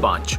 5،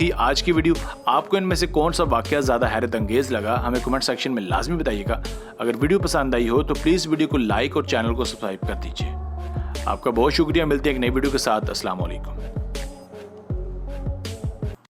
थी आज की वीडियो। आपको इनमें से कौन सा वाकया ज़्यादा हैरत अंगेज लगा हमें कमेंट सेक्शन में लाजमी बताइएगा। अगर वीडियो पसंद आई हो तो प्लीज़ वीडियो को लाइक और चैनल को सब्सक्राइब कर दीजिए। आपका बहुत शुक्रिया। मिलते हैं एक नई वीडियो के साथ। अस्सलाम वालेकुम।